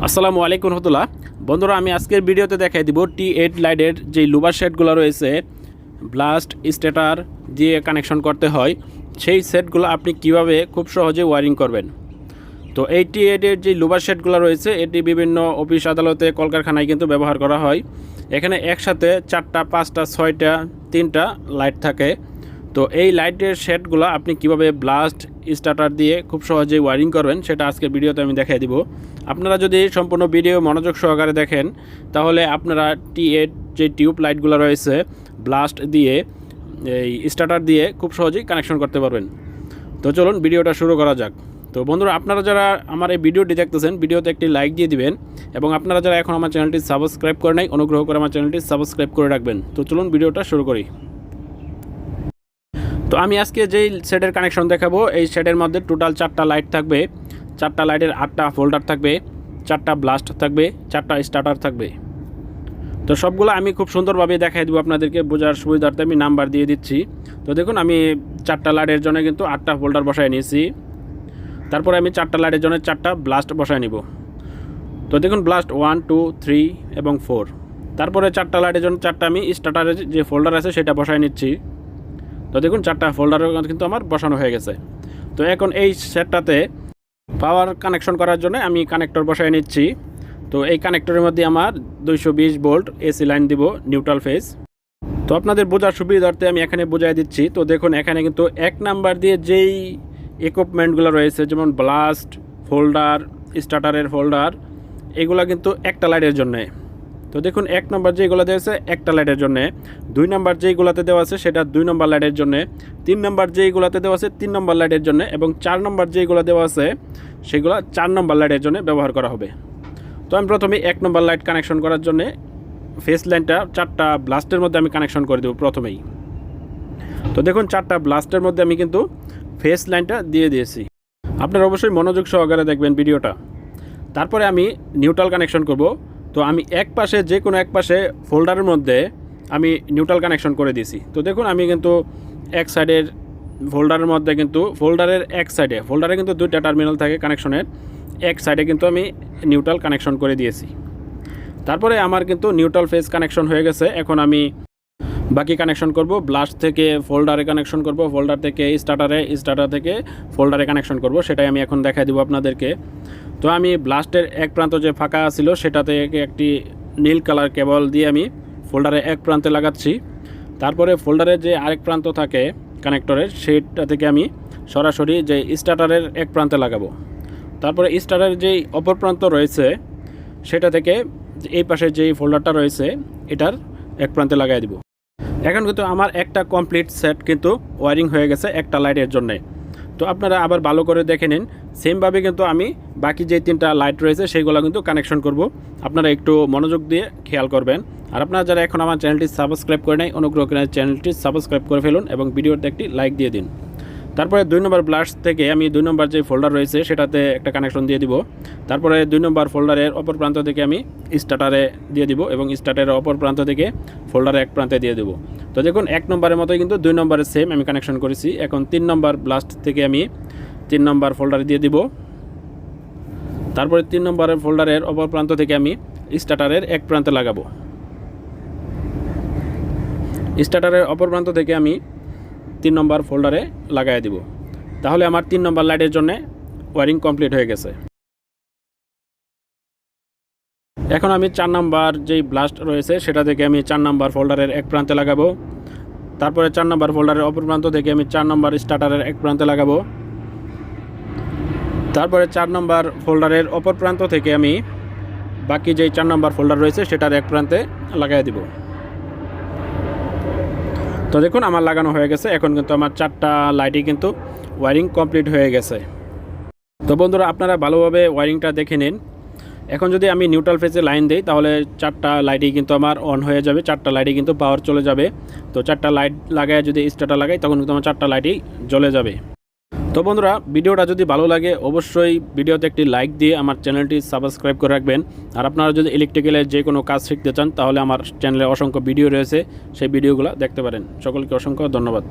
আসসালামু আলাইকুম রহমতুল্লাহ। বন্ধুরা, আমি আজকের ভিডিওতে দেখাই দিব টি8 লাইটের যে লুভার শেডগুলো রয়েছে ব্লাস্ট স্টার্টার দিয়ে কানেকশন করতে হয়, সেই সেটগুলো আপনি কিভাবে খুব সহজে ওয়ারিং করবেন। তো এই টি8-এর যে লুভার শেডগুলো রয়েছে এটি বিভিন্ন অফিস আদালতে কলকারখানায় কিন্তু ব্যবহার করা হয়। এখানে একসাথে 4টা 5টা 6টা 3টা লাইট থাকে। তো এই লাইটের শেডগুলো আপনি কিভাবে ব্লাস্ট স্টার্টার দিয়ে খুব সহজেই ওয়ারিং করবেন সেটা আজকের ভিডিওতে আমি দেখিয়ে দিব। আপনারা যদি সম্পূর্ণ ভিডিও মনোযোগ সহকারে দেখেন তাহলে আপনারা টি8 যে টিউব লাইটগুলো রয়েছে ব্লাস্ট দিয়ে এই স্টার্টার দিয়ে খুব সহজেই কানেকশন করতে পারবেন। তো চলুন ভিডিওটা শুরু করা যাক। তো বন্ধুরা, আপনারা যারা আমার এই ভিডিওটি দেখতেছেন ভিডিওতে একটি লাইক দিয়ে দিবেন এবং আপনারা যারা এখন আমার চ্যানেলটি সাবস্ক্রাইব করে নাই অনুগ্রহ করে আমার চ্যানেলটি সাবস্ক্রাইব করে রাখবেন। তো চলুন ভিডিওটা শুরু করি। তো আমি আজকে যেই শেডের কানেকশন দেখাবো এই শেডের মধ্যে টোটাল 4টা লাইট থাকবে। 4টা লাইটের 8টা ফোল্ডার থাকবে, 4টা ব্লাস্ট থাকবে, 4টা স্টার্টার থাকবে। তো সবগুলো আমি খুব সুন্দরভাবে দেখাই দেবো আপনাদেরকে, বোঝার সুবিধার্থে আমি নাম্বার দিয়ে দিচ্ছি। তো দেখুন, আমি 4টা লাইটের জন্য কিন্তু 8টা ফোল্ডার বসায় নিয়েছি। তারপরে আমি 4টা লাইটের জন্য 4টা ব্লাস্ট বসায় নিব। তো দেখুন, ব্লাস্ট 1 2 3 এবং 4। তারপরে 4টা লাইটের জন্য 4টা আমি স্টার্টারের যে ফোল্ডার আছে সেটা বসায় নিচ্ছি। তো দেখুন, 4টা ফোল্ডারও কিন্তু আমার বসানো হয়ে গেছে। তো এখন এই সেটটাতে পাওয়ার কানেকশন করার জন্য আমি কানেক্টর বসায় নিচ্ছি। তো এই কানেক্টরের মধ্যে আমার 220 ভোল্ট এসি লাইন দিব নিউট্রাল ফেজ। তো আপনাদের বোঝার সুবিধার্থে আমি এখানে বোঝাই দিচ্ছি। তো দেখুন, এখানে কিন্তু 1 নাম্বার দিয়ে যেই ইকুইপমেন্টগুলো রয়েছে যেমন ব্লাস্ট ফোল্ডার, স্টার্টারের ফোল্ডার, এগুলো কিন্তু একটা লাইটের জন্যে। তো দেখুন, 1 নম্বর যেগুলো দেওয়া আছে একটা লাইটের জন্য, 2 নম্বর যেইগুলোতে দেওয়া আছে সেটা 2 নম্বর লাইটের জন্য, 3 নম্বর যেইগুলোতে দেওয়া আছে 3 নম্বর লাইটের জন্য এবং 4 নম্বর যেইগুলো দেওয়া আছে সেগুলো 4 নম্বর লাইটের জন্য ব্যবহার করা হবে। তো আমি প্রথমে 1 নম্বর লাইট কানেকশন করার জন্য ফেস লাইনটা 4টা ব্লাস্টের মধ্যে আমি কানেকশন করে দেবো প্রথমেই। তো দেখুন, 4টা ব্লাস্টের মধ্যে আমি কিন্তু ফেস লাইনটা দিয়ে দিয়েছি। আপনারা অবশ্যই মনোযোগ সহকারে দেখবেন ভিডিওটা। তারপরে আমি নিউট্রাল কানেকশন করব। তো আমি এক পাশে যে কোনো এক পাশে ফোল্ডারের মধ্যে আমি নিউট্রাল কানেকশন করে দিয়েছি। তো দেখুন, আমি কিন্তু এক সাইডের ফোল্ডারের মধ্যে কিন্তু ফোল্ডারের এক সাইডে ফোল্ডারে কিন্তু 2টা টার্মিনাল থাকে কানেকশনের, এক সাইডে কিন্তু আমি নিউট্রাল কানেকশন করে দিয়েছি। তারপরে আমার কিন্তু নিউট্রাল ফেজ কানেকশন হয়ে গেছে। এখন আমি বাকি কানেকশন করব। ব্লাস্ট থেকে ফোল্ডারে কানেকশন করব, ফোল্ডার থেকে স্টার্টারে, স্টার্টার থেকে ফোল্ডারে কানেকশন করব, সেটাই আমি এখন দেখাই দেবো আপনাদেরকে। তো আমি ব্লাস্টের এক প্রান্ত যে ফাঁকা ছিল সেটা থেকে একটি নীল কালার কেবল দিয়ে আমি ফোল্ডারে এক প্রান্তে লাগাচ্ছি। তারপরে ফোল্ডারের যে আরেক প্রান্ত থাকে কানেক্টরের সেটা থেকে আমি সরাসরি যে স্টার্টারের এক প্রান্তে লাগাবো। তারপরে স্টার্টারের যেই অপর প্রান্ত রয়েছে সেটা থেকে এই পাশে যেই ফোল্ডারটা রয়েছে এটার এক প্রান্তে লাগাই দিব। এখন কিন্তু আমার একটা কমপ্লিট সেট কিন্তু ওয়ারিং হয়ে গেছে একটা লাইটের জন্যে। তো আপনারা আবার ভালো করে দেখে নিন। সেমভাবে কিন্তু আমি বাকি যে 3টা লাইট রয়েছে সেইগুলো কিন্তু কানেকশন করব। আপনারা একটু মনোযোগ দিয়ে খেয়াল করবেন। আর আপনারা যারা এখন আমার চ্যানেলটি সাবস্ক্রাইব করে নাই অনুগ্রহ করে চ্যানেলটি সাবস্ক্রাইব করে ফেলুন এবং ভিডিওতে একটি লাইক দিয়ে দিন। তারপরে 2 নম্বর ব্লাস্ট থেকে আমি 2 নম্বর যে ফোল্ডার রয়েছে সেটাতে একটা কানেকশন দিয়ে দিব। তারপরে 2 নম্বর ফোল্ডারের অপর প্রান্ত থেকে আমি স্টার্টারে দিয়ে দিব এবং স্টার্টারের অপর প্রান্ত থেকে ফোল্ডারে এক প্রান্তে দিয়ে দেবো। তো দেখুন, 1 নম্বরের মতোই কিন্তু 2 নম্বরের সেম আমি কানেকশন করেছি। এখন 3 নম্বর ব্লাস্ট থেকে আমি 3 নম্বর ফোল্ডারে দিয়ে দিব। তারপরে 3 নম্বরের ফোল্ডারের অপর প্রান্ত থেকে আমি স্টার্টারের এক প্রান্তে লাগাবো। স্টার্টারের অপর প্রান্ত থেকে আমি 3 নম্বর ফোল্ডারে লাগাই দিব। তাহলে আমার 3 নম্বর লাইটের জন্য ওয়ারিং কমপ্লিট হয়ে গেছে। এখন আমি 4 নম্বর যেই ব্লাস্ট রয়েছে সেটা থেকে আমি 4 নম্বর ফোল্ডারের এক প্রান্তে লাগাবো। তারপরে 4 নম্বর ফোল্ডারের অপর প্রান্ত থেকে আমি 4 নম্বর স্টার্টারের এক প্রান্তে লাগাবো। তারপরে 4 নম্বর ফোল্ডারের অপর প্রান্ত থেকে আমি বাকি যেই 4 নম্বর ফোল্ডার রয়েছে সেটার এক প্রান্তে লাগাই দিব। তো দেখুন, আমার লাগানো হয়ে গেছে। এখন কিন্তু আমার 4টা লাইটই কিন্তু ওয়ারিং কমপ্লিট হয়ে গেছে। তো বন্ধুরা, আপনারা ভালোভাবে ওয়ারিংটা দেখে নিন। এখন যদি আমি নিউট্রাল ফেজে লাইন দিই তাহলে 4টা লাইটই কিন্তু আমার অন হয়ে যাবে, 4টা লাইটই কিন্তু পাওয়ার চলে যাবে। তো 4টা লাইট লাগায় যদি স্টার্টার লাগাই তখন কিন্তু আমার 4টা লাইটই জ্বলে যাবে। তো বন্ধুরা, ভিডিওটা যদি ভালো লাগে অবশ্যই ভিডিওতে একটি লাইক দিয়ে আমার চ্যানেলটি সাবস্ক্রাইব করে রাখবেন। আর আপনারা যদি ইলেকট্রিক্যালের যে কোনো কাজ শিখতে চান তাহলে আমার চ্যানেলে অসংখ্য ভিডিও রয়েছে, সেই ভিডিওগুলো দেখতে পারেন। সকলকে অসংখ্য ধন্যবাদ।